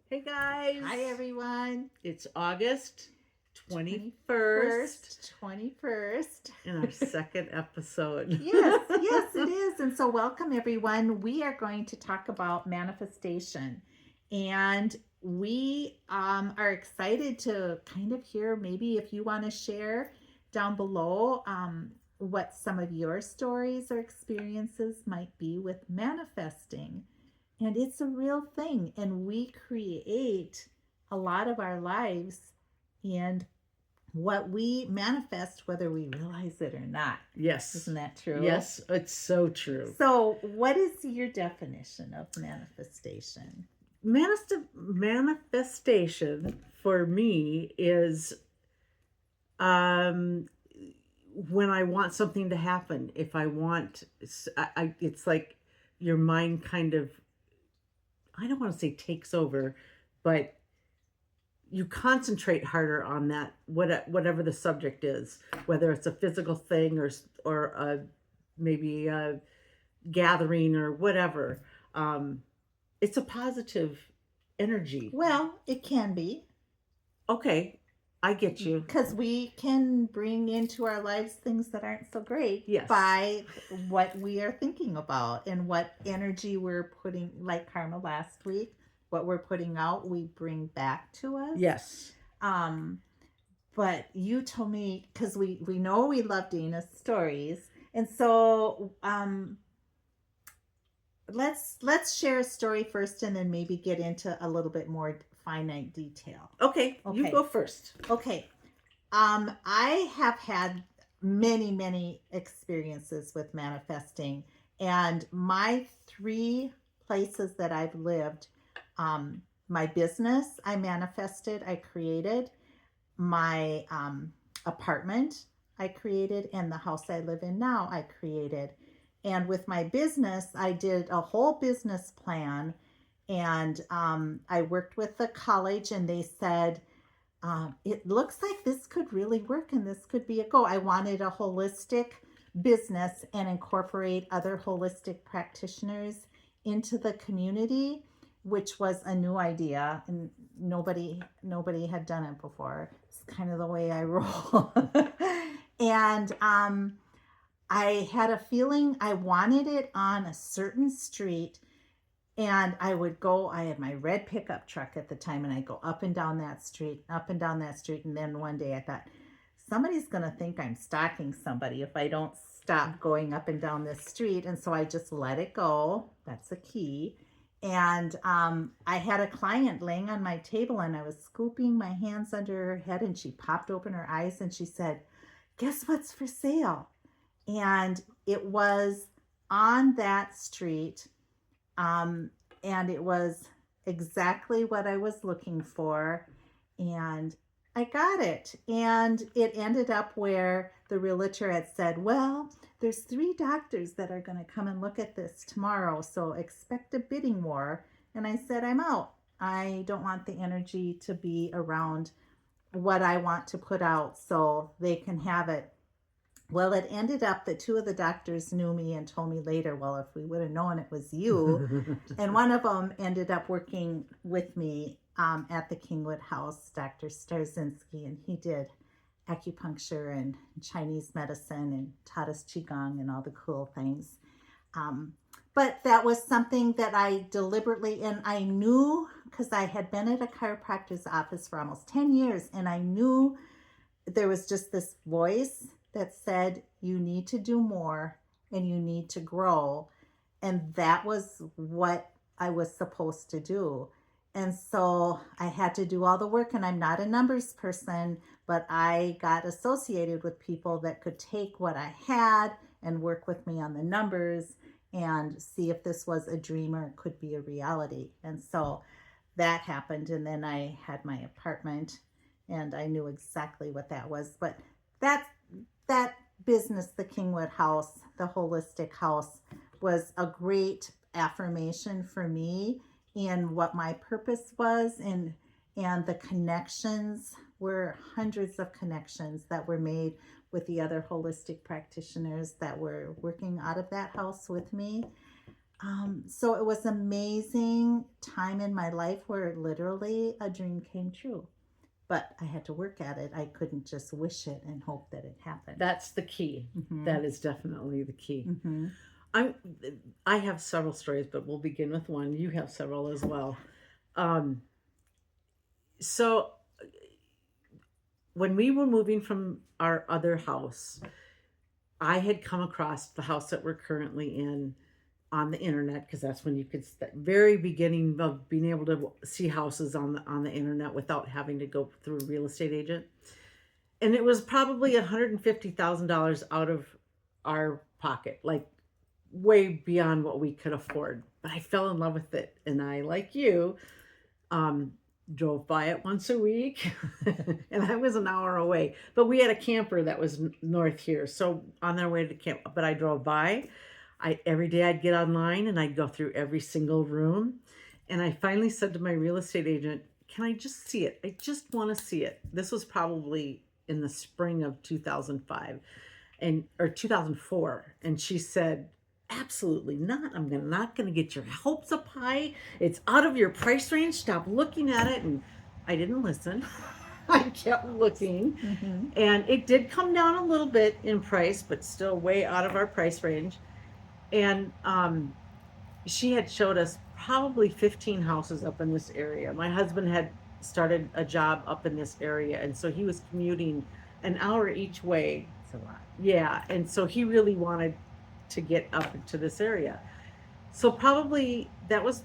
Hey guys. Hi, everyone. It's August 21st 21st. in our second episode. Yes, it is. And so, welcome, everyone. We are going to talk about manifestation. And we are excited to kind of hear maybe if you want to share down below what some of your stories or experiences might be with manifesting. And it's a real thing. And we create a lot of our lives and what we manifest, whether we realize it or not. Yes. Isn't that true? Yes, it's so true. So, what is your definition of manifestation? Manifestation for me is when I want something to happen. If I want, it's like your mind kind of, I don't want to say takes over, but you concentrate harder on that, whatever the subject is, whether it's a physical thing or maybe a gathering or whatever. It's a positive energy. Well, it can be. Okay, I get you. Because we can bring into our lives things that aren't so great. Yes. By what we are thinking about and what energy we're putting, like Karma last week, what we're putting out, we bring back to us. Yes. But you told me, because we know we love Dana's stories, and so let's share a story first, and then maybe get into a little bit more finite detail. Okay. You go first. Okay. I have had many experiences with manifesting, and my 3 places that I've lived, my business I manifested, I created. My apartment I created, and the house I live in now I created. And with my business, I did a whole business plan, and I worked with the college, and they said, it looks like this could really work and this could be a go. I wanted a holistic business and incorporate other holistic practitioners into the community, which was a new idea, and nobody had done it before. It's kind of the way I roll. And I had a feeling I wanted it on a certain street, and I had my red pickup truck at the time, and I'd go up and down that street. And then one day I thought, somebody's going to think I'm stalking somebody if I don't stop going up and down this street. And so I just let it go. That's the key. And I had a client laying on my table, and I was scooping my hands under her head, and she popped open her eyes and she said, "Guess what's for sale?" And it was on that street. And it was exactly what I was looking for. And I got it. And it ended up where the realtor had said, well, there's 3 doctors that are going to come and look at this tomorrow, so expect a bidding war. And I said, I'm out. I don't want the energy to be around what I want to put out, so they can have it. Well, it ended up that 2 of the doctors knew me and told me later, well, if we would have known it was you. And one of them ended up working with me at the Kingwood House, Dr. Starzinski, and he did acupuncture and Chinese medicine and taught us Qigong and all the cool things. But that was something that I deliberately, and I knew, because I had been at a chiropractor's office for almost 10 years, and I knew there was just this voice that said, you need to do more and you need to grow. And that was what I was supposed to do. And so I had to do all the work, and I'm not a numbers person, but I got associated with people that could take what I had and work with me on the numbers and see if this was a dream or it could be a reality. And so that happened. And then I had my apartment, and I knew exactly what that was. But that business, the Kingwood House, the holistic house, was a great affirmation for me in what my purpose was, and the connections were hundreds of connections that were made with the other holistic practitioners that were working out of that house with me. So it was amazing time in my life where literally a dream came true. But I had to work at it. I couldn't just wish it and hope that it happened. That's the key. Mm-hmm. That is definitely the key. Mm-hmm. I'm I have several stories, but we'll begin with one. You have several as well. Um, so when we were moving from our other house, I had come across the house that we're currently in on the internet, because that's when you could very beginning of being able to see houses on the internet without having to go through a real estate agent. And it was probably $150,000 out of our pocket, like way beyond what we could afford. But I fell in love with it, and I, like you, um, drove by it once a week, and I was an hour away. But we had a camper that was north here, so on their way to camp. But I drove by. I every day I'd get online and I'd go through every single room, and I finally said to my real estate agent, "Can I just see it? I just want to see it." This was probably in the spring of 2005 and or 2004, and she said, "Absolutely not. not going to get your hopes up high. It's out of your price range. Stop looking at it." And I didn't listen. I kept looking, Mm-hmm. and it did come down a little bit in price, but still way out of our price range. And she had showed us probably 15 houses up in this area. My husband had started a job up in this area, and so he was commuting an hour each way. It's a lot. Yeah, and so he really wanted to get up into this area. So probably that was,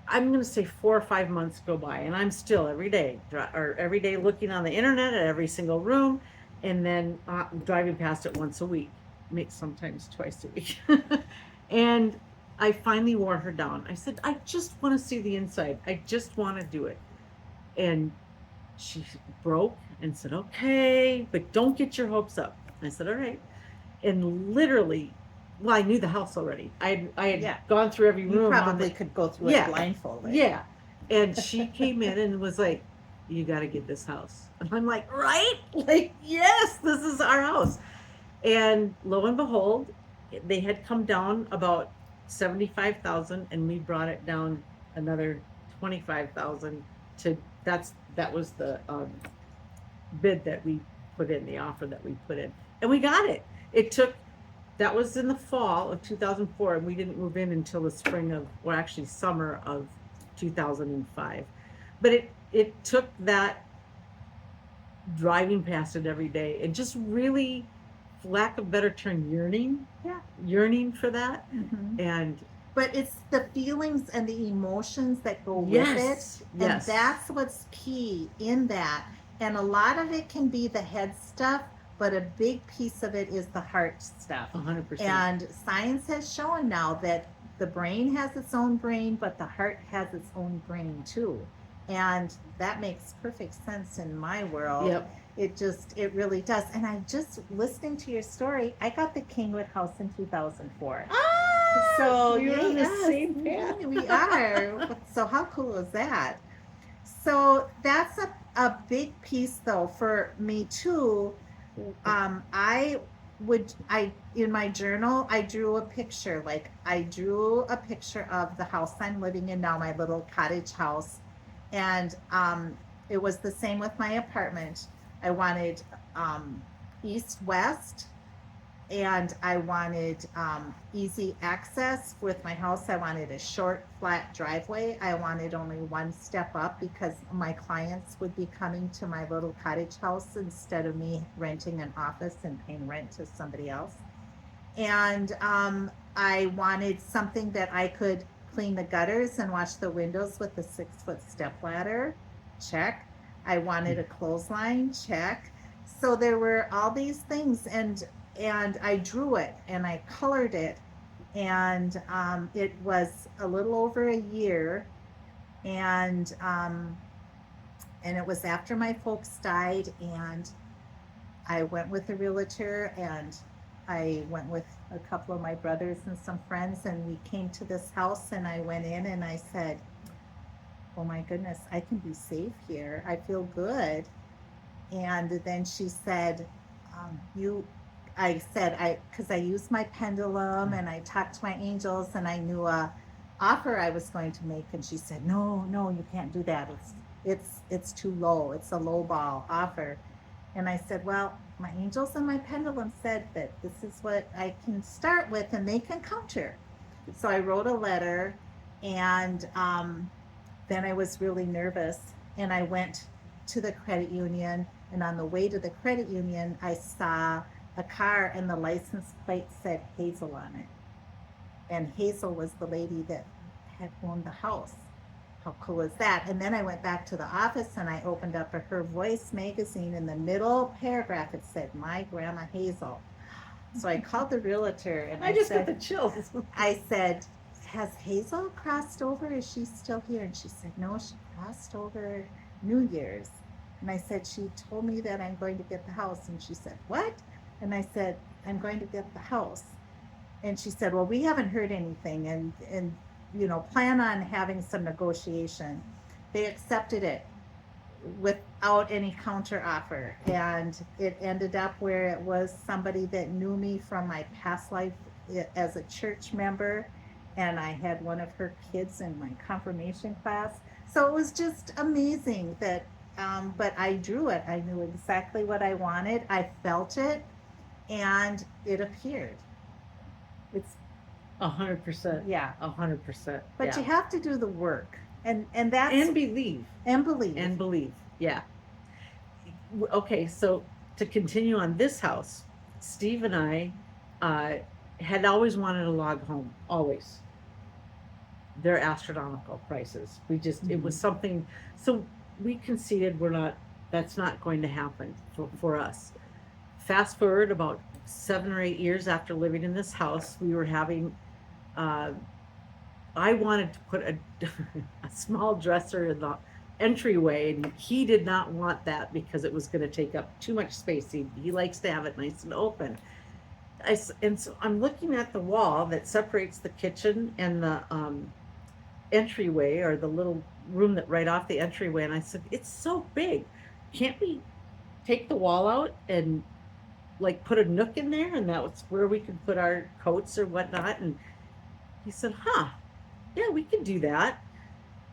I'm going to say 4 or 5 months go by, and I'm still every day looking on the internet at every single room, and then driving past it once a week, sometimes twice a week. And I finally wore her down. I said, "I just want to see the inside. I just want to do it." And she broke and said, "Okay, but don't get your hopes up." I said, "All right." And literally, well, I knew the house already. I had Yeah. gone through every You room. probably could go through Yeah. it blindfolded. Yeah. And she came in and was like, "You got to get this house." And I'm like, "Right? Like, yes, this is our house." And lo and behold, they had come down about 75,000, and we brought it down another 25,000 to that was the bid that we put in, the offer that we put in. And we got it. It took that was in the fall of 2004, and we didn't move in until the spring of, well, actually summer of 2005. But it took that driving past it every day and just really, for lack of a better term, yearning for that. Mm-hmm. And But it's the feelings and the emotions that go with yes, it. yes, And that's what's key in that. And a lot of it can be the head stuff, but a big piece of it is the heart stuff. 100%. And science has shown now that the brain has its own brain, but the heart has its own brain too. And that makes perfect sense in my world. Yep. It really does. And I just listening to your story, I got the Kingwood house in 2004. So you're on the yes, same path. we are. So how cool is that? So that's a big piece though for me too. I in my journal I drew a picture. Like I drew a picture of the house I'm living in now, my little cottage house. And it was the same with my apartment. I wanted east west, and I wanted easy access with my house. I wanted a short, flat driveway. I wanted only one step up because my clients would be coming to my little cottage house instead of me renting an office and paying rent to somebody else. And I wanted something that I could clean the gutters and wash the windows with a 6-foot step ladder. Check. I wanted a clothesline. Check. So there were all these things, and I drew it and I colored it, and it was a little over a year, and it was after my folks died, and I went with a realtor, and I went with a couple of my brothers and some friends, and we came to this house, and I went in and I said, "Oh my goodness, I can be safe here. I feel good." And then she said, "You I said because I used my pendulum and I talked to my angels and I knew a offer I was going to make, and she said, no, no, you can't do that. It's too low. It's a low ball offer. And I said, well, my angels and my pendulum said that this is what I can start with and they can counter. So I wrote a letter, and then I was really nervous, and I went to the credit union. And on the way to the credit union, I saw a car, and the license plate said Hazel on it. And Hazel was the lady that had owned the house. How cool is that? And then I went back to the office and I opened up a Her Voice magazine. In the middle paragraph, it said, My Grandma Hazel. So I called the realtor and I just got the chills. I said, has Hazel crossed over? Is she still here? And she said, no, she crossed over New Year's. And I said, she told me that I'm going to get the house. And she said, what? And I said, I'm going to get the house. And she said, well, we haven't heard anything, and plan on having some negotiation. They accepted it without any counter offer, and it ended up where it was somebody that knew me from my past life as a church member, and I had one of her kids in my confirmation class. So it was just amazing that but I drew it. I knew exactly what I wanted. I felt it, and it appeared. It's 100%. Yeah. 100%. But yeah. you have to do the work, and that's And believe. and believe. And believe. Yeah. Okay, so to continue on this house, Steve and I had always wanted a log home. Always. They're astronomical prices. We just it was something. So we conceded that's not going to happen for us. Fast forward about 7 or 8 years after living in this house, we were having I wanted to put a small dresser in the entryway, and he did not want that because it was going to take up too much space. He likes to have it nice and open. And so I'm looking at the wall that separates the kitchen and the entryway, or the little room that right off the entryway, and I said, it's so big. Can't we take the wall out and like put a nook in there, and that's where we could put our coats or whatnot? And he said, yeah, we can do that.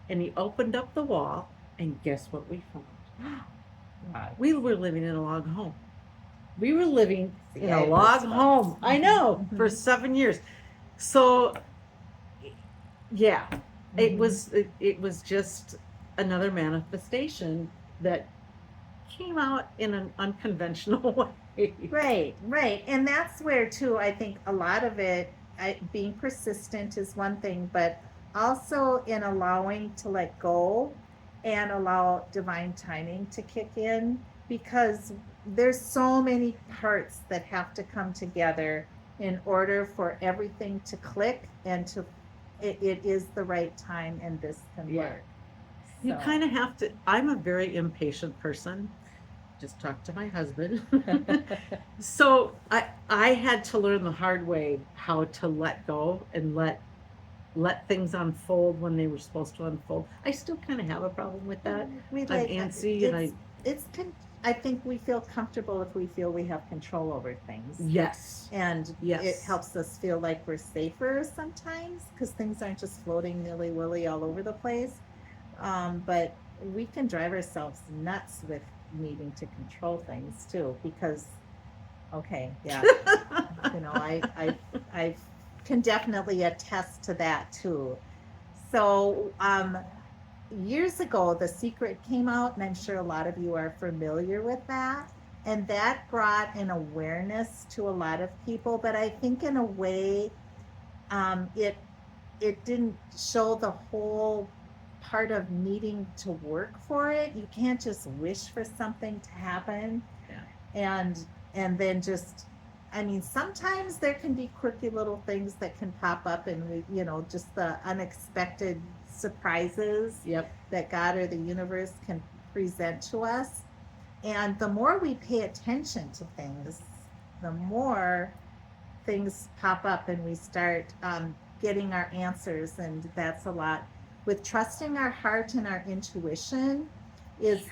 And he opened up the wall, and guess what we found? We were living in a log home. We were living in a log home. I know, for 7 years. So yeah, it was just another manifestation that came out in an unconventional way. Right. And that's where too, I think a lot of it, being persistent is one thing, but also in allowing to let go and allow divine timing to kick in, because there's so many parts that have to come together in order for everything to click and it is the right time, and this can work. You kind of have to. I'm a very impatient person. Just talk to my husband. So I had to learn the hard way how to let go and let things unfold when they were supposed to unfold. I still kind of have a problem with that. I'm antsy, and I think we feel comfortable if we feel we have control over things. Yes. And Yes. it helps us feel like we're safer sometimes, because things aren't just floating nilly-willy all over the place. But we can drive ourselves nuts with needing to control things too, because I can definitely attest to that too. So years ago, The Secret came out, and I'm sure a lot of you are familiar with that, and that brought an awareness to a lot of people. But I think in a way it didn't show the whole part of needing to work for it. You can't just wish for something to happen. Yeah. And then just, I mean, sometimes there can be quirky little things that can pop up, and just the unexpected surprises that God or the universe can present to us. And the more we pay attention to things, the more things pop up, and we start getting our answers. And that's a lot. With trusting our heart and our intuition is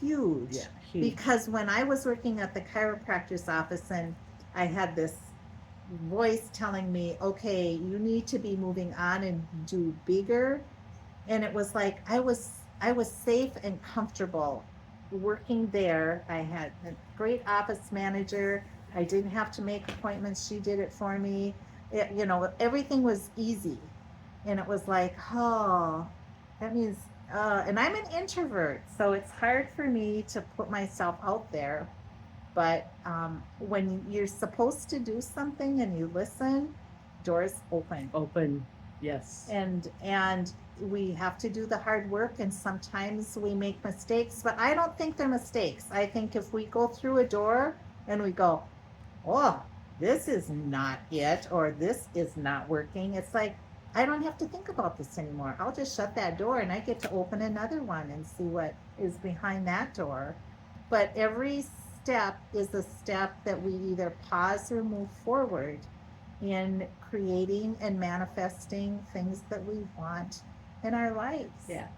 huge. Yeah, huge. Because when I was working at the chiropractor's office, and I had this voice telling me, okay, you need to be moving on and do bigger. And it was like I was safe and comfortable working there. I had a great office manager. I didn't have to make appointments. She did it for me. Everything was easy. And it was like, oh, that means, and I'm an introvert, so it's hard for me to put myself out there. But when you're supposed to do something and you listen, doors open. Open. Yes. And we have to do the hard work, and sometimes we make mistakes, but I don't think they're mistakes. I think if we go through a door and we go, oh, this is not it, or this is not working, it's like, I don't have to think about this anymore. I'll just shut that door and I get to open another one and see what is behind that door. But every step is a step that we either pause or move forward in creating and manifesting things that we want in our lives. Yeah.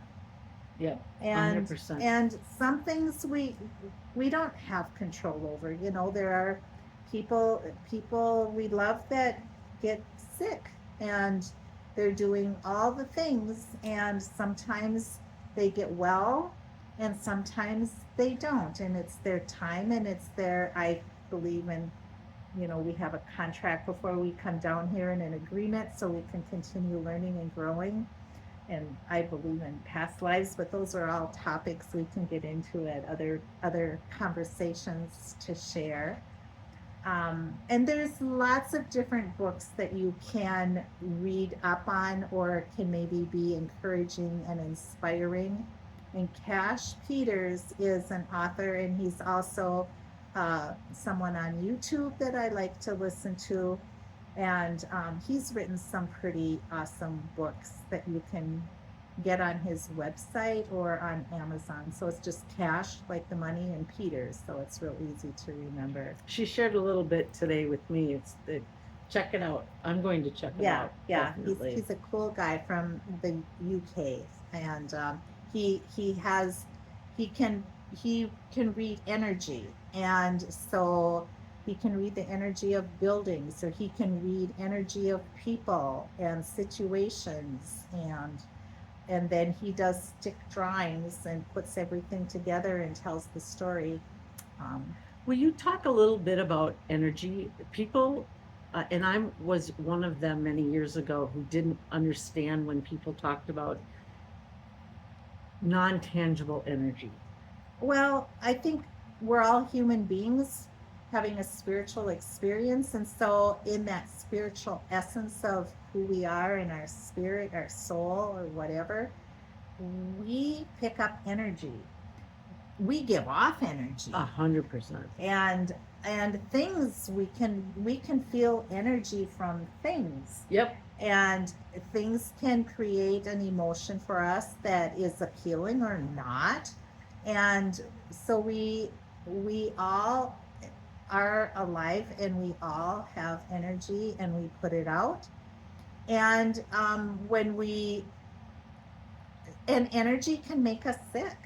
Yeah. And 100%. and some things we don't have control over. There are people we love that get sick, and they're doing all the things, and sometimes they get well and sometimes they don't, and it's their time, and it's their, I believe in, we have a contract before we come down here and an agreement so we can continue learning and growing. And I believe in past lives, but those are all topics we can get into at other conversations to share. And there's lots of different books that you can read up on, or can maybe be encouraging and inspiring. And Cash Peters is an author, and he's also someone on YouTube that I like to listen to. And he's written some pretty awesome books that you can get on his website or on Amazon. So it's just Cash, like the money, and Peters. So it's real easy to remember. She shared a little bit today with me. Check it out. I'm going to check it out. Yeah. Definitely. He's a cool guy from the UK, and he can read energy, and so he can read the energy of buildings, or he can read energy of people and situations, and then he does stick drawings and puts everything together and tells the story. Will you talk a little bit about energy? People, and I was one of them many years ago who didn't understand when people talked about non-tangible energy. Well, I think we're all human beings having a spiritual experience, and so in that spiritual essence of who we are in our spirit, our soul, or whatever, we pick up energy. We give off energy. 100%. And things, we can feel energy from things. Yep. And things can create an emotion for us that is appealing or not. And so we all are alive, and we all have energy, and we put it out. And and energy can make us sick.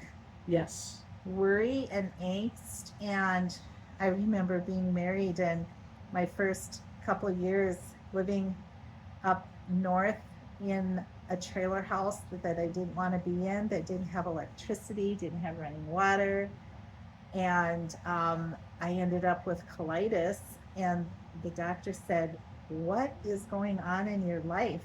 Yes. Worry and angst. And I remember being married, and my first couple of years living up north in a trailer house that I didn't want to be in, that didn't have electricity, didn't have running water. And I ended up with colitis, and the doctor said, what is going on in your life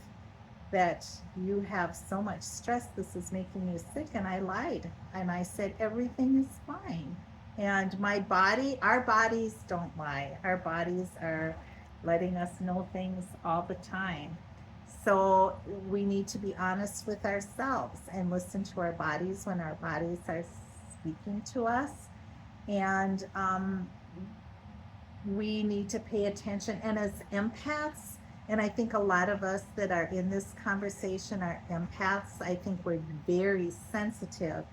that you have so much stress? This is making you sick. And I lied, and I said, everything is fine. And our bodies don't lie. Our bodies are letting us know things all the time. So we need to be honest with ourselves and listen to our bodies when our bodies are speaking to us. And we need to pay attention. And as empaths, and I think a lot of us that are in this conversation are empaths, I think we're very sensitive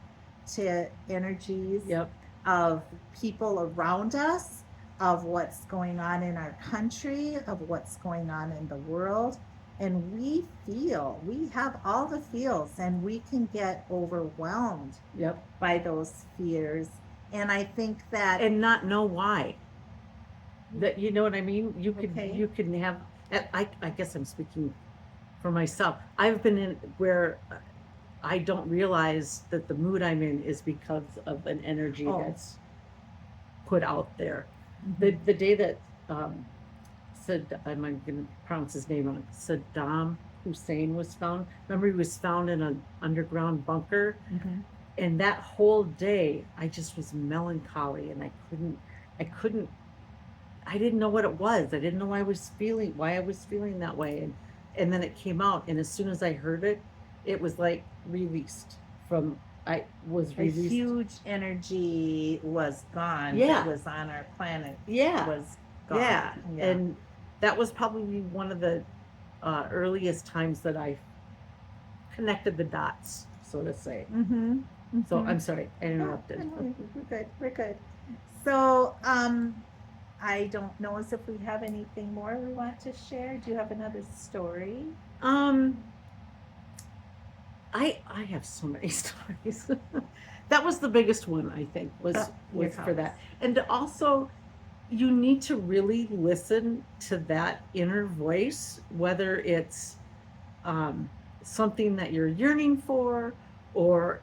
to energies. Yep. Of people around us, of what's going on in our country, of what's going on in the world. And we have all the feels, and we can get overwhelmed. Yep. By those fears. And I think that, and not know why. That, you know what I mean? Okay. You can have, and I guess I'm speaking for myself. I've been in where I don't realize that the mood I'm in is because of an energy Oh. that's put out there. Mhm. The day that said, I'm going to pronounce his name wrong, Saddam Hussein was found. Remember, he was found in an underground bunker, Mhm. and that whole day I just was melancholy, and I couldn't, I didn't know what it was. I didn't know why I was feeling that way, and then it came out, and as soon as I heard it, it was like released from. I was A released. huge energy was gone Yeah. that was on our planet. Yeah. Was gone. Yeah, and that was probably one of the earliest times that I connected the dots, so to say. Mm-hmm. So I'm sorry, I interrupted. We're good. We're good. So, I don't know as if we have anything more we want to share. Do you have another story? Um, I have so many stories. That was the biggest one, I think, was Your for house. that, and also you need to really listen to that inner voice, whether it's um, something that you're yearning for, or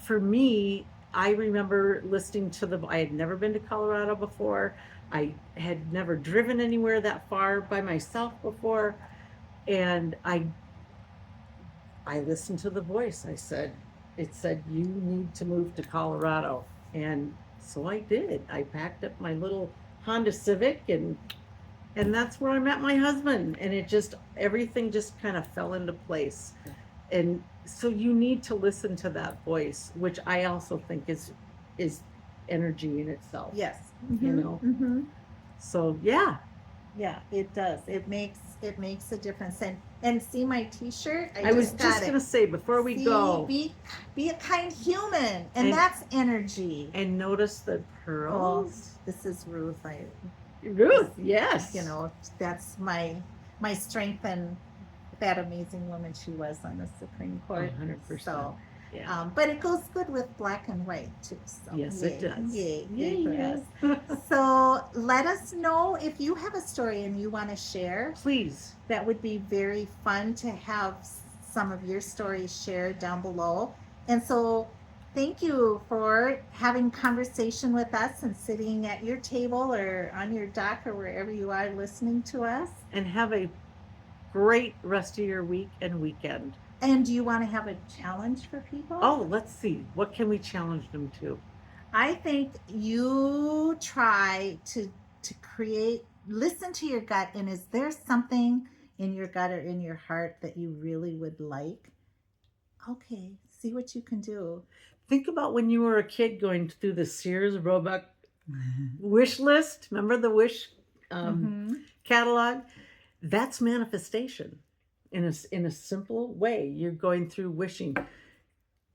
for me, I remember listening to I had never been to Colorado before. I had never driven anywhere that far by myself before, and I listened to the voice. It said, you need to move to Colorado. And so I did. I packed up my little Honda Civic, and that's where I met my husband. And everything just kind of fell into place. And so you need to listen to that voice, which I also think is energy in itself. Yes. You know? Mm-hmm. So yeah. Yeah, it does. It makes a difference. And see my T-shirt. I was got just it. gonna say before we See, go, be a kind human, and And- that's energy. and notice the Oh, pearls. this is Ruth. Ruth, yes. You know, that's my strength and that amazing woman she was on the Supreme Court. 100%. So, Yeah. but it goes good with black and white too. So Yes, yay, it does. Yay for us. So let us know if you have a story and you want to share. Please. That would be very fun to have some of your stories shared down below. And so thank you for having conversation with us and sitting at your table or on your dock or wherever you are listening to us. And have a great rest of your week and weekend. And do you want to have a challenge for people? Oh, let's see. What can we challenge them to? I think you try to listen to your gut, and is there something in your gut or in your heart that you really would like? Okay, see what you can do. Think about when you were a kid going through the Sears Roebuck wish list. Remember the wish catalog? That's manifestation in a simple way. You're going through wishing.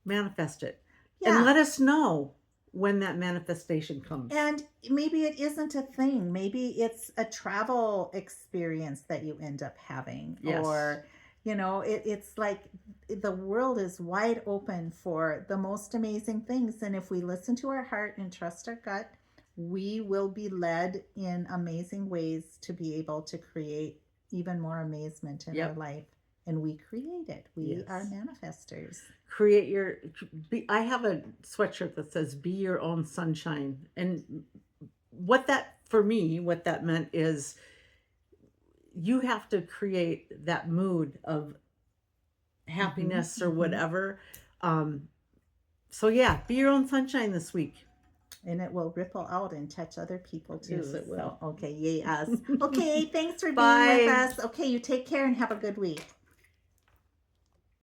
Manifest it. Yeah. And let us know when that manifestation comes. And maybe it isn't a thing. Maybe it's a travel experience that you end up having. Yes. Or, it's like the world is wide open for the most amazing things. And if we listen to our heart and trust our gut, we will be led in amazing ways to be able to create even more amazement in our life. And we create it. We are manifestors. I have a sweatshirt that says be your own sunshine. And what that meant is you have to create that mood of happiness or whatever. So yeah, be your own sunshine this week. And it will ripple out and touch other people too. Yes, it will. So, okay, yay us. Okay, thanks for being Bye. with us. Okay, you take care and have a good week.